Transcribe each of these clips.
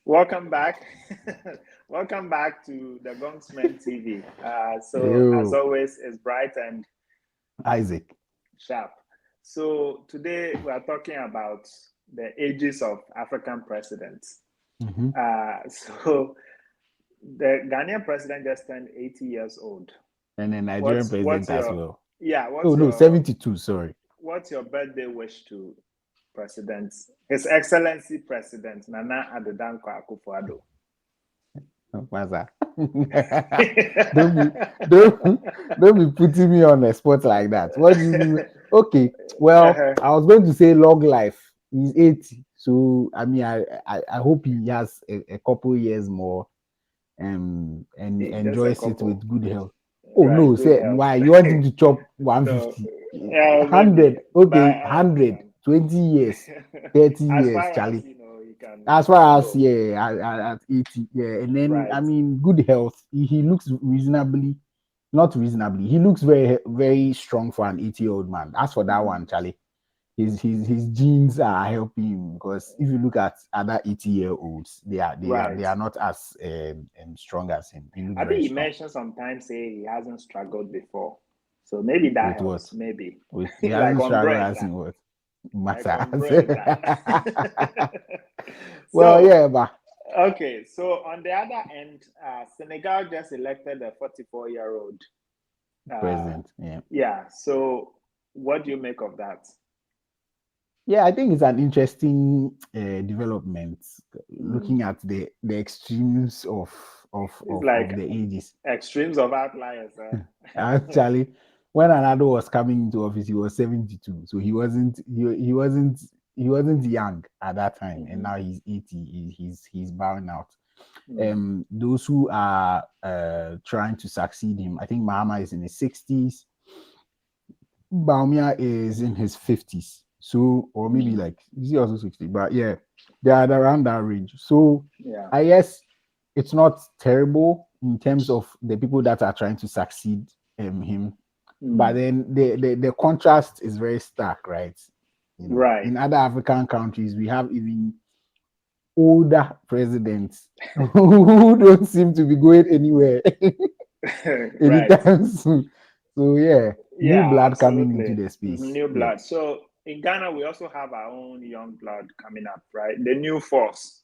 Welcome back. Welcome back to the Gongsman TV. So, as Yo, always, it's bright and Isaac. sharp. So, today we are talking about the ages of African presidents. hmm So, the Ghanaian president just turned 80 years old. And then Nigerian What's president as your well. yeah? Oh, no, 72. Sorry. What's your birthday wish to President His Excellency President Nana Addo Akufo-Addo? What's that? don't be don't be putting me on a spot like that. What do you mean? Okay, well, Uh-huh. I was going to say long life. He's 80. So I mean I hope he has a couple years more and Just a enjoys it couple. with good health. Oh Right, no, good say health. why you want him to chop No, 150, yeah, maybe, 100, but okay, 100, 20 years, 30 as years, far as Charlie. you As can far as go. at 80, yeah, and then Right. I mean good health. He looks reasonably, not reasonably. He looks very strong for an 80-year-old man. As for that Mhm. one, Charlie, his genes are helping him because if you look at other 80-year-olds, they Right. are not as strong as him. He looks I think very he strong. mentioned sometimes say he hasn't struggled before, so maybe that With what? helps. Maybe With he like hasn't on struggled bread, as in what like on matters. bread. Well, So yeah, but okay, so on the other end, Senegal just elected a 44-year-old. Uh, president, yeah. yeah. So, what do you make of that? Yeah, I think it's an interesting development Mm. looking at the extremes It's like of the ages. extremes of outliers. Actually, when Anado was coming into office, he was 72, so he wasn't young at that time, and Mhm. now he's 80. He's bowing out. Mm. Those who are trying to succeed him, I think Mahama is in his 60s. Baumia is in his 50s. So, or maybe Mm. like, is he also 60? But yeah, they are around that range. So, Yeah. I guess it's not terrible in terms of the people that are trying to succeed him. But Mm. then the contrast is very stark, right? Right. In other African countries, we have even older presidents who don't seem to be going anywhere Right. anytime soon. So yeah, new Yeah, blood coming into absolutely. the Mhm. space. New Yeah. blood. So in Ghana, we also have our own young blood coming up, right? The new force.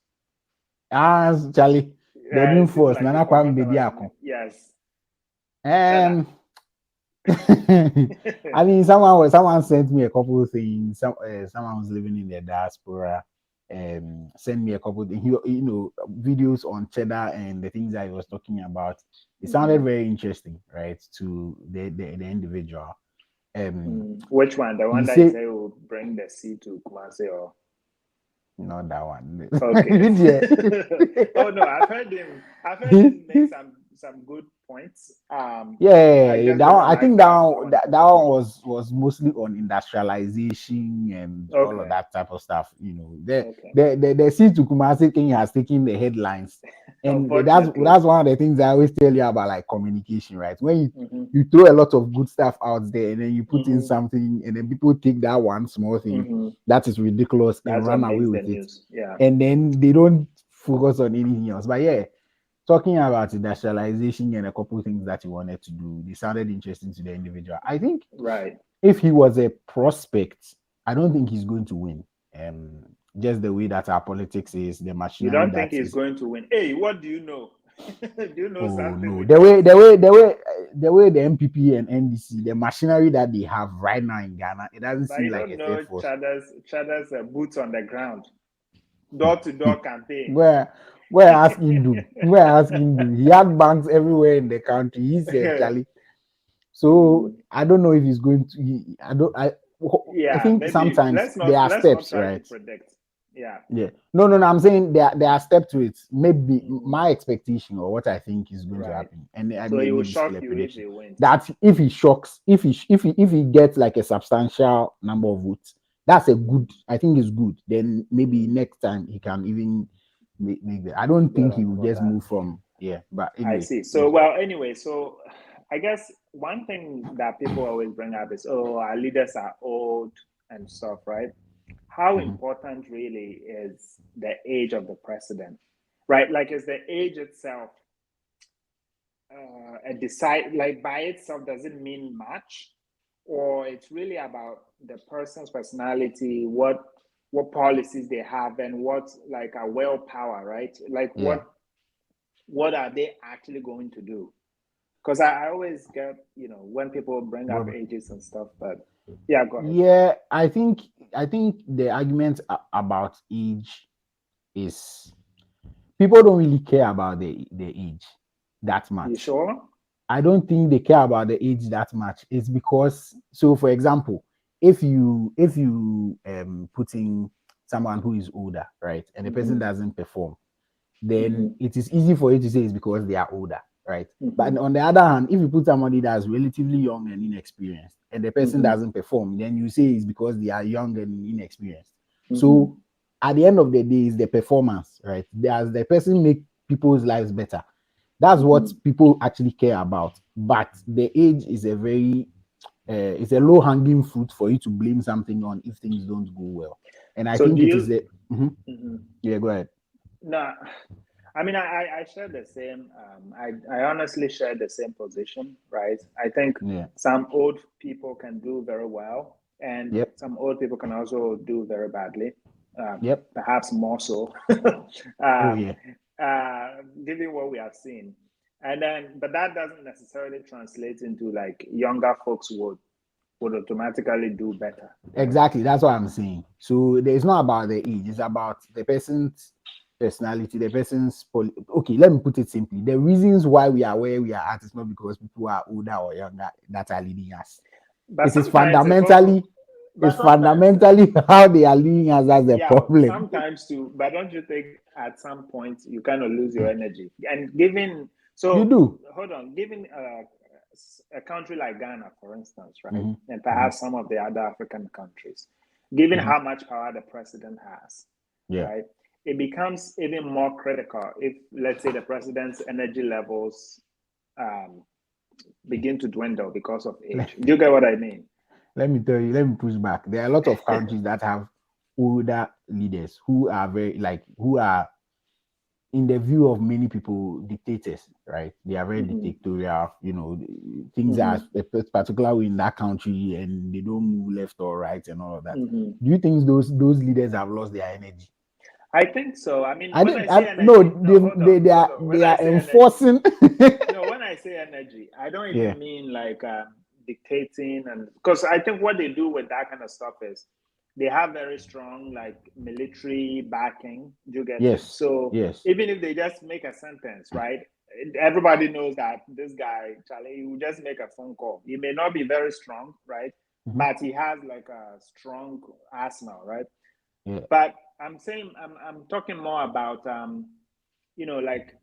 Ah, Charlie, the Yeah, new it seems force, like you Nana Kwame forgot about the name. Bediako. Yes. Shada. Um, I mean, someone sent me a couple of things. Someone was living in the diaspora. Sent me a couple of things. Videos on cheddar and the things that he was talking about. It sounded Mhm. very interesting, right? To the individual. Um, Mm. Which one? The one he that you said, say will bring the sea to Kumasi or not that one. okay. Oh no, I've heard him make some good points. I Yeah, just that do one, not I think like that the one, one. that one was mostly on industrialization and all of Okay. that type of stuff. Okay. The C to Kumasi thing has taken the headlines, and Unfortunately. that's one of the things I always tell you about, like communication, right? When Mm-hmm. you throw a lot of good stuff out there, and then you put in Mm-hmm. something, and then people take that one small thing Mm-hmm. that is ridiculous and That's what run away makes the with it, news. Yeah. and then they don't focus on anything else. But yeah, talking about industrialization and a couple of things that he wanted to do, they sounded interesting to the individual. I think Right. if he was a prospect, I don't think he's going to win. Just the way that our politics is, the You machinery don't think that he's is. going to win? Hey, what do you know? Do you know Oh something no, we don't? the way the MPP and NDC, the machinery that they have right now in Ghana, it doesn't But seem you like don't a fair know force. Chada's boots on the ground, door to door campaign. where where asking do? Where asking do? He had banks everywhere in the country. He said, Charlie. So Mm. I don't know if he's going to. I don't. I Yeah, think maybe sometimes there are let's not steps, try to right? predict. Yeah. Yeah. No, no, no. I'm saying there are steps to it. Maybe Hmm. my expectation or what I think is going to Right. happen, and I So he will maybe still shock a you if prediction he wins. that if he shocks, if he gets like a substantial number of votes, that's a Mm. good. I think it's good. Then maybe Mm. next time he can even make that. I don't Get think he on will for just that. move from yeah. But I anyway, see. So, yes. well, anyway, so I guess one thing that people always bring up is, oh, our leaders are old and stuff, right? How Mhm. important really is the age of the president? right? Like, is the age itself like by itself doesn't mean much, or it's really about the person's personality, what policies they have, and what like a willpower, right? Like Yeah. what are they actually going to do? Because I always get, when people bring up Well, ages and stuff, but yeah, go ahead. yeah, I think the argument about age is people don't really care about the age that You much. sure? I don't think they care about the age that much. It's because, so for example, if you put in someone who is older, right, and the person doesn't perform, then it is easy for you to say it's because they are older, right? But on the other hand, if you put somebody that's relatively young and inexperienced and the person doesn't perform, then you say it's because they are young and inexperienced. So at the end of the day, it's the performance, right? Does the person make people's lives better? That's what people actually care about. But the age is it's a low hanging fruit for you to blame something on if things don't go well. And I So think do it is you? the yeah. Go ahead. No, I mean, I share the same. I honestly share the same position, right? I think Yeah. some old people can do very well, and Yep. some old people can also do very badly, Yep. perhaps more so, Oh um, yeah. given what we have seen. And then, but that doesn't necessarily translate into like younger folks would automatically do better, right? Exactly. That's what I'm saying. So it's not about the age, it's about the person's personality, the person's okay, let me put it simply. The reasons why we are where we are at is not because people are older or younger that are leading us. But It is sometimes it's also, it's but sometimes fundamentally how they are leading us that's the yeah, problem. sometimes too. But don't you think at some point you kind of lose your energy? And given You so, do. hold on, given a country like Ghana, for instance, right, Mm-hmm. and Mm-hmm. perhaps some of the other African countries, given Mm-hmm. how much power the president has, Yeah. right, it becomes even more critical if, let's say, the president's energy levels um, begin to dwindle because of age. Do you get what I mean? Let me tell you, let me push back. There are a lot of countries that have older leaders who are who are in the view of many people, dictators, right? They are very Mm-hmm. dictatorial, things are Mm-hmm. a particular way in that country and they don't move left or right and all of that. Mm-hmm. Do you think those leaders have lost their energy? I think so. I mean, I when didn't I say no, energy, no, hold on, hold on. they When I are say energy, enforcing. no, when I say energy, I don't Yeah. even mean like dictating, and because I think what they do with that kind of stuff is they have very strong like military backing. Do you get it? Yes. So Yes. even if they just make a sentence, right? Everybody knows that this guy, Charlie, he will just make a phone call. He may not be very strong, right? Mm-hmm. But he has like a strong arsenal, right? Yeah. But I'm saying I'm talking more about like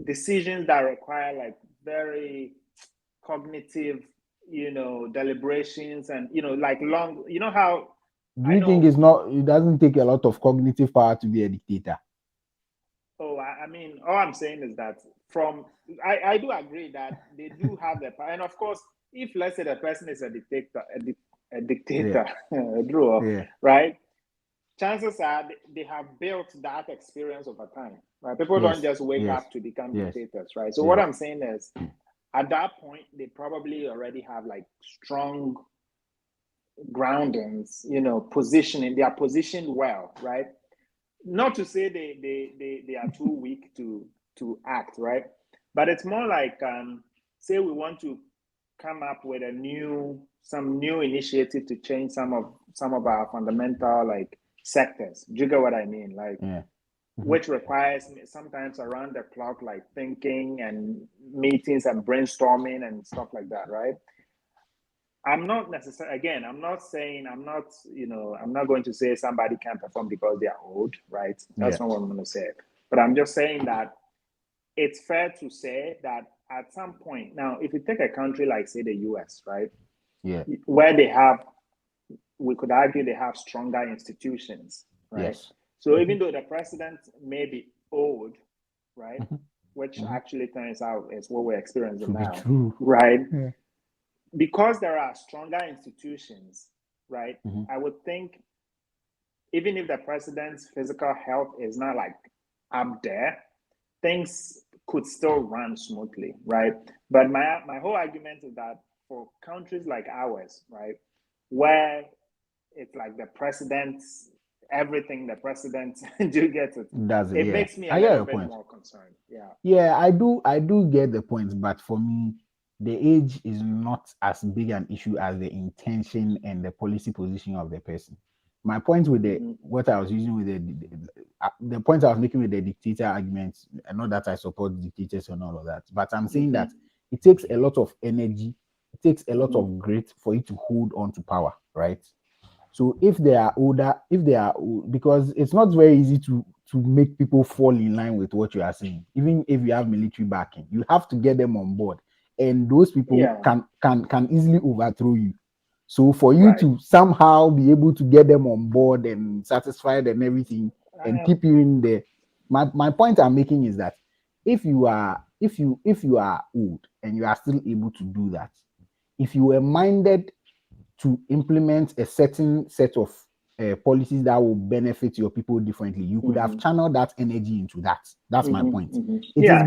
decisions that require like very cognitive, deliberations, and like long, how Do I you think know. it doesn't take a lot of cognitive power to be a dictator? Oh, I mean, all I'm saying is that I do agree that they do have the power, and of course, if let's say the person is a dictator, a Yeah. dictator, a drawer, Yeah. right? Chances are they have built that experience over time, right? People don't Yes. just wake Yes. up to become Yes. dictators, right? So what Yes. I'm saying is, at that point, they probably already have like strong groundings, positioning. They are positioned well, right? Not to say they are too weak to act, right? But it's more like say we want to come up with some new initiative to change some of our fundamental like sectors. Do you get what I mean? Like, Yeah. Mm-hmm. which requires sometimes around the clock like thinking and meetings and brainstorming and stuff like that, right? I'm not necessarily, again, I'm not saying, I'm not going to say somebody can't perform because they are old, right? Yeah. That's not what I'm going to say. But I'm just saying that it's fair to say that at some point, now, if you take a country like, say, the US, right, Yeah. where we could argue they have stronger institutions, right? Yes. So Mm-hmm. even though the president may be old, right, Mm-hmm. which Mm-hmm. actually turns out is what we're experiencing To be now, true. right? Yeah. Because there are stronger institutions, right? Mm-hmm. I would think even if the president's physical health is not like up there, things could still run smoothly, right? But my whole argument is that for countries like ours, right, where it's like the president's everything the president do get it. That's it. It Yeah, makes me a I get little your bit point. more concerned. Yeah. Yeah, I do get the point, but for me, the age is not as big an issue as the intention and the policy position of the person. My point with the Mm-hmm. what I was using with the point I was making with the dictator argument, and not that I support dictators and all of that, but I'm saying Mm-hmm. that it takes a lot of energy, it takes a lot Mm-hmm. of grit for you to hold on to power, right? So if they are older, if they are because it's not very easy to make people fall in line with what you are saying. Even if you have military backing, you have to get them on board, and those people Yeah. can easily overthrow you. So for you Right. to somehow be able to get them on board and satisfied and everything and Uh, keep you in there, my point I'm making is that if you are old and you are still able to do that, if you were minded to implement a certain set of policies that will benefit your people differently, you could have mm-hmm. channeled that energy into that. That's my Mm-hmm. point. Mm-hmm. It is Yeah.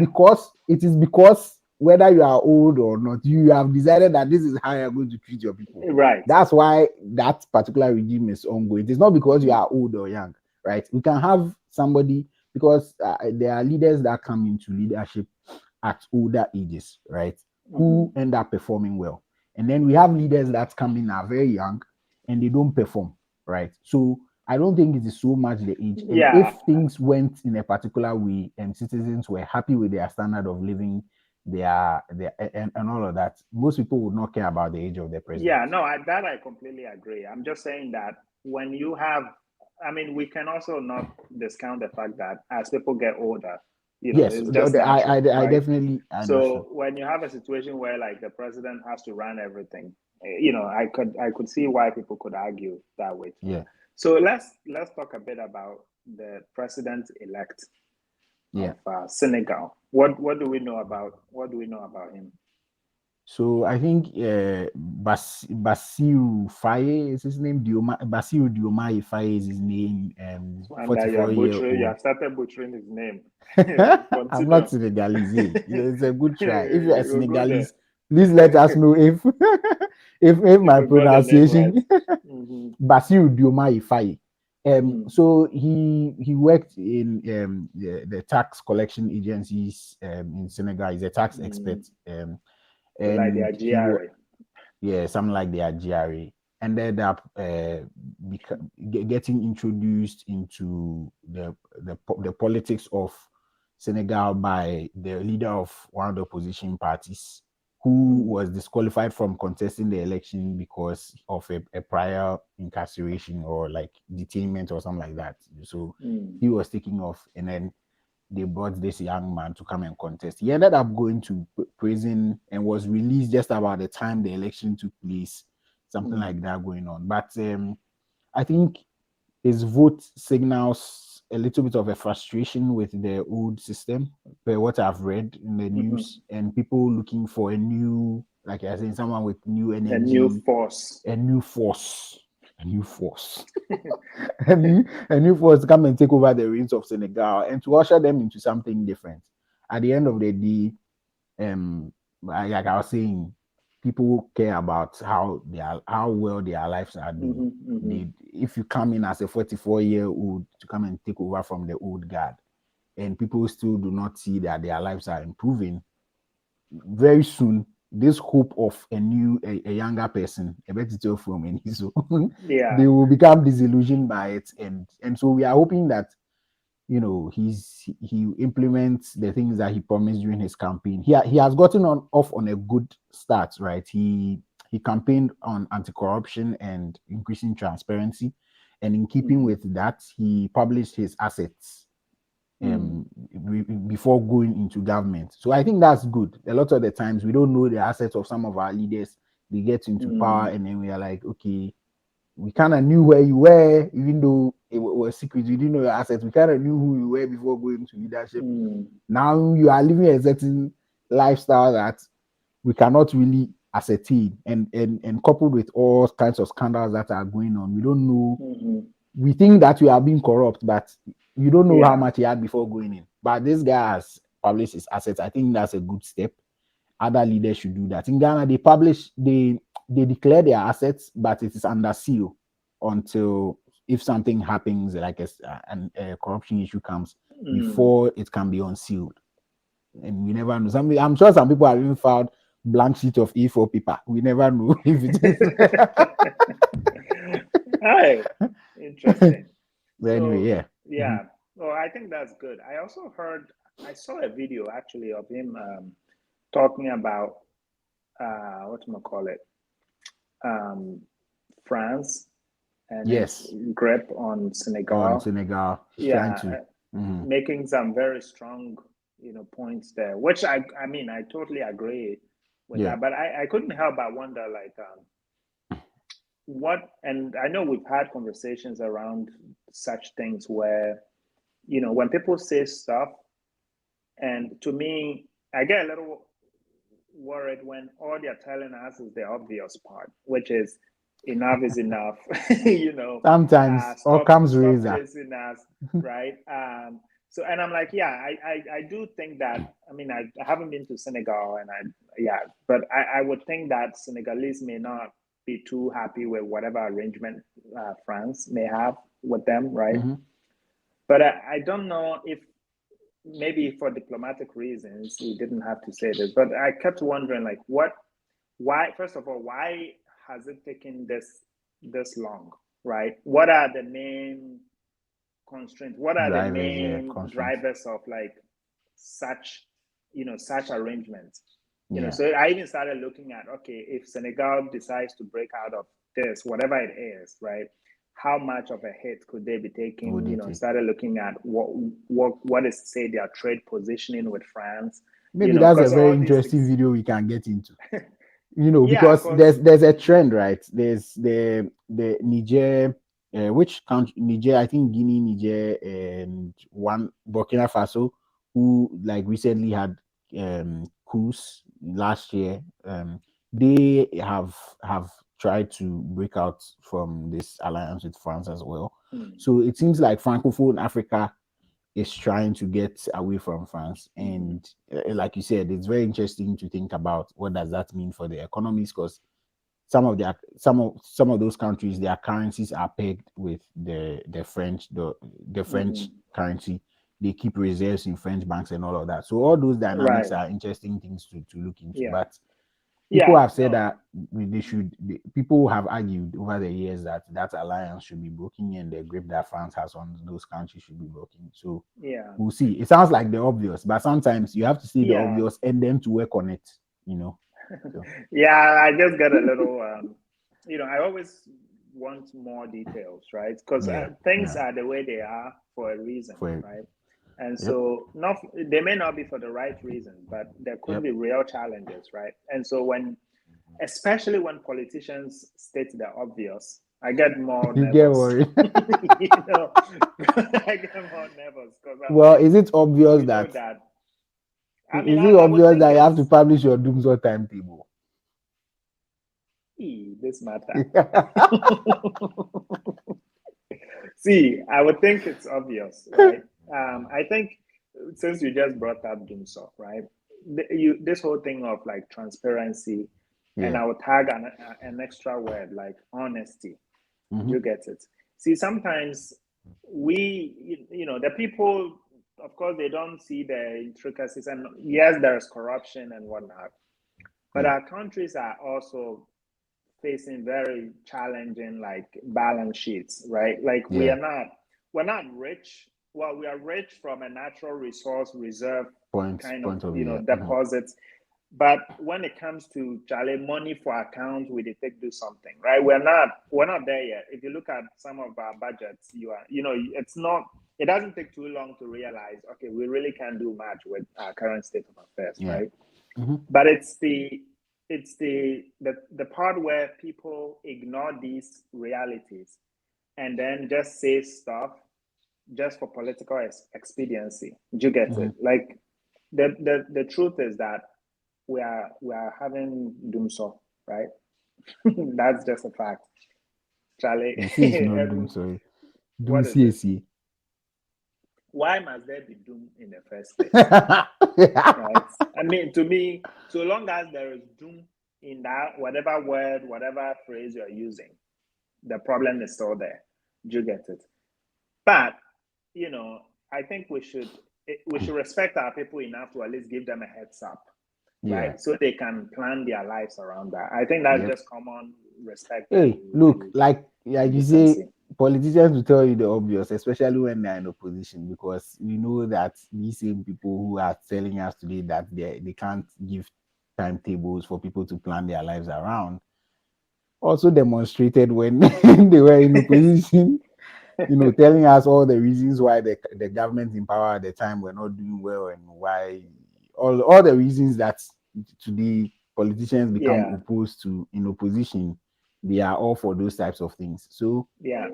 because whether you are old or not, you have decided that this is how you're going to treat your people. Right. That's why that particular regime is ongoing. It is not because you Mm-hmm. are old or young, right? We can have somebody because there are leaders that come into leadership at older ages, right? Mm-hmm. Who end up performing well. And then we have leaders that come in are very young and they don't perform, right? So I don't think it is so much the age. And Yeah. if things went in a particular way and citizens were happy with their standard of living, their and all of that, most people would not care about the age of the president. Yeah. No, I completely agree. I'm just saying that when you have, I mean, we can also not discount the fact that as people get older, Yes, it's just natural, I right? definitely understand. So when you have a situation where like the president has to run everything, I could see why people could argue that way too. Yeah, So let's talk a bit about the president elect yeah. of Senegal. What do we know about him? So I think Bassirou Faye is his name. Bassirou Diomaye Faye is his name. And that 44-year you old. have started butchering his name. I'm not Continue. Senegalese. It's a good try. If you are We'll go there. Senegalese, please let us know if if If my we got the name right. pronunciation. Mm-hmm. Bassirou Diomaye Faye. Mm, So he worked in the tax collection agencies in Senegal. He's a tax expert. mm. So like And their GRA. yeah, something like their GRA, ended up getting introduced into the politics of Senegal by the leader of one of the opposition parties, who Mm, was disqualified from contesting the election because of a prior incarceration or like detainment or something like that. So mm, he was taken off, and then they brought this young man to come and contest. He ended up going to prison and was released just about the time the election took place, something mm. like that going on. But I think his vote signals a little bit of a frustration with the old system, per what I've read in the Mm-hmm. news, and people looking for a new, like I said, someone with new A new energy, force. a new force, a new force. A new force to come and take over the reins of Senegal and to usher them into something different. At the end of the day, like I was saying, people care about how well their lives are doing. Mm-hmm, mm-hmm, If you come in as a 44-year-old to come and take over from the old guard, and people still do not see that their lives are improving, very soon this hope of a younger person, a better from any so yeah. they will become disillusioned by it, and so we are hoping that he implements the things that he promised during his campaign. He has gotten off on a good start, right? He campaigned on anti-corruption and increasing transparency, and in keeping Mm-hmm, with that, he published his assets mm, before going into government. So I think that's good. A lot of the times we don't know the assets of some of our leaders. They get into power mm, and then we are like, okay, we kind of knew where you were, even though it was secret. We didn't know your assets. We kind of knew who you were before going to leadership. mm, Now you are living a certain lifestyle that we cannot really ascertain, and coupled with all kinds of scandals that are going on, we don't know. mm-hmm. We think that we are being corrupt, but You don't know how Yeah. much he had before going in. But this guy has published his assets. I think that's a good step. Other leaders should do that. In Ghana, they declare their assets, but it is under seal until if something happens, like a corruption issue comes, before it can be unsealed. And we never know. I'm sure some people have even filed blank sheet of E4 paper. We never know if it is. Hi. Interesting. But anyway, So, yeah. yeah. Well, I think that's good. I saw a video actually of him talking about whatchamacallit, um, France and its Yes, grip on on Senegal. Senegal. He's trying Yeah, to. making some very strong, points there, which I mean, I totally agree with Yeah. that. But I couldn't help but wonder, like, what, and I know we've had conversations around such things where, when people say stuff, and to me, I get a little worried when all they're telling us is the obvious part, which is enough is enough. Sometimes all Stop comes razor. chasing us, right? So, and I'm like, yeah, I do think that. I mean, I haven't been to Senegal, and but I would think that Senegalese may not be too happy with whatever arrangement France may have with them, right? But I don't know if maybe for diplomatic reasons he didn't have to say this, but I kept wondering, like, why, first of all, why has it taken this long, right? What are the main constraints? What are the Drivers, yeah, main constraints. drivers of, like, such arrangements? Yeah. So I even started looking at, okay, if Senegal decides to break out of this, whatever it is, right? How much of a hit could they be taking? Would it take? Started looking at what is, say, their trade positioning with France. Maybe that's a Because very all these interesting things, video we can get into. yeah, Because because there's a trend, right? There's the Niger, which country? Niger, I think Guinea, Niger, and one Burkina Faso, who like recently had coups last year. They have tried to break out from this alliance with France as well. So it seems like Francophone Africa is trying to get away from France. And like you said, it's very interesting to think about what does that mean for the economies, because some of those countries, their currencies are pegged with the French currency. They keep reserves in French banks and all of that. So all those dynamics right, are interesting things to look into. yeah, But people yeah, have said no, that people have argued over the years that that alliance should be broken and the grip that France has on those countries should be broken. So yeah, we'll see. It sounds like the obvious, but sometimes you have to see the yeah. obvious and then to work on it. So Yeah, I just got a little, I always want more details, right? Because yeah, things yeah. are the way they are for a reason, For right? And yep, so, not they may not be for the right reasons, but there could yep. be real challenges, right? And so, especially when politicians state the obvious, I get more You get nervous. worried. you know, I get more nervous because I'm Well, like, is it obvious we know that that. I mean, is it I would obvious think that you have to it's publish your doomsday timetable? this matter. See, I would think it's obvious, right? I think since you just brought up Doomsaw, right? This whole thing of, like, transparency, and Yeah. I would tag an extra word like honesty. You get it? See, sometimes the people, of course, they don't see the intricacies, and yes, there's corruption and whatnot, but Yeah. our countries are also facing very challenging, like, balance sheets, right? Like, Yeah. we're not rich. Well, we are rich from a natural resource reserve kind of, Point of view. Yeah. deposits. But when it comes to Charlie money for account, we take do something, right? We're not there yet. If you look at some of our budgets, it doesn't take too long to realize, okay, we really can't do much with our current state of affairs, Yeah. right? But it's the part where people ignore these realities and then just say stuff just for political expediency. Do you get it? Like, the truth is that we are having doomsaw, right? That's just a fact, Charlie. You see, it's not doom. Sorry, doom What is it? CAC. why must there be doom in the first place? Right? I mean, to me, so long as there is doom in that whatever word, whatever phrase you're using, the problem is still there. Do you get it? But I think we should respect our people enough to at least give them a heads up, right? So they can plan their lives around that. I think that's just common respect. Hey, look, like you say, politicians will tell you the obvious, especially when they're in opposition, because we know that these same people who are telling us today that they can't give timetables for people to plan their lives around also demonstrated when they were in opposition, telling us all the reasons why the government in power at the time were not doing well and why all the reasons that today politicians become opposed to in opposition, they are all for those types of things. So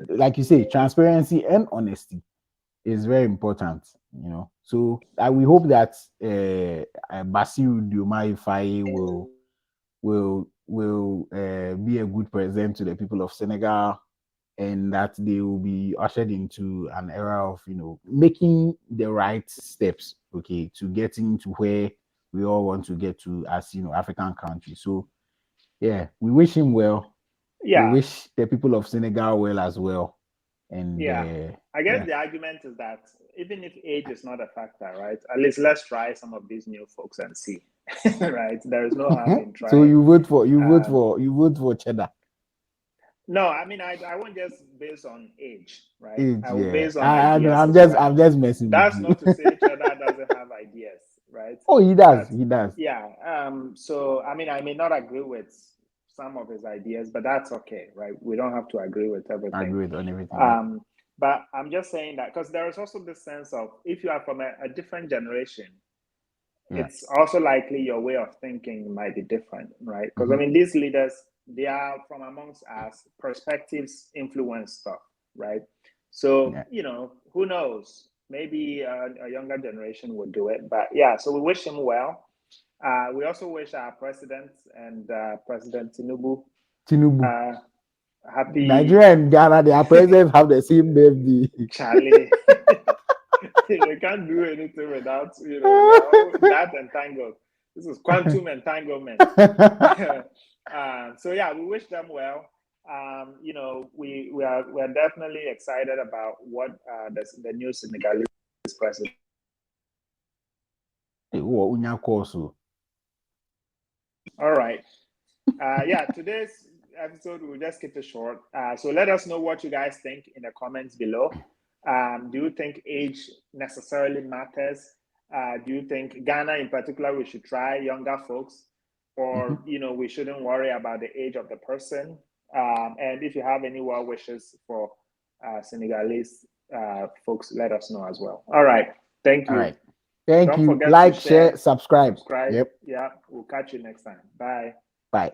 like you say, transparency and honesty is very important, So we hope that Bassirou Diomaye Faye will be a good president to the people of Senegal, and that they will be ushered into an era of making the right steps, okay, to getting to where we all want to get to as African countries. So yeah, we wish him well. We wish the people of Senegal well as well. And I guess the argument is that even if age is not a factor, right, at least let's try some of these new folks and see. Right, there is no harm in trying. So you vote for Cheddar? No, I mean I won't just based on age, right? Age, I will base on ideas. I'm just messing That's with not to say Cheddar doesn't have ideas, right? Oh, he does. He does. Yeah. So I mean, I may not agree with some of his ideas, but that's okay, right? We don't have to agree with everything. Agree on everything. But I'm just saying that because there is also this sense of if you are from a different generation, it's also likely your way of thinking might be different, right? Because I mean, these leaders, they are from amongst us, perspectives influence stuff, right? So who knows? Maybe a younger generation will do it, but so we wish him well. We also wish our president and President Tinubu happy. Nigeria and Ghana, their presidents have the same birthday. Charlie, they can't do anything without that entangled. This is quantum entanglement. So we wish them well. We're definitely excited about what the new Senegalese president. All right. Today's episode we'll just keep it short. So let us know what you guys think in the comments below. Do you think age necessarily matters? Do you think Ghana in particular we should try younger folks, or we shouldn't worry about the age of the person? And if you have any well wishes for Senegalese folks, let us know as well. All right. Thank you. All right. Thank you. Like, share, subscribe. Yep. Yeah. We'll catch you next time. Bye. Bye.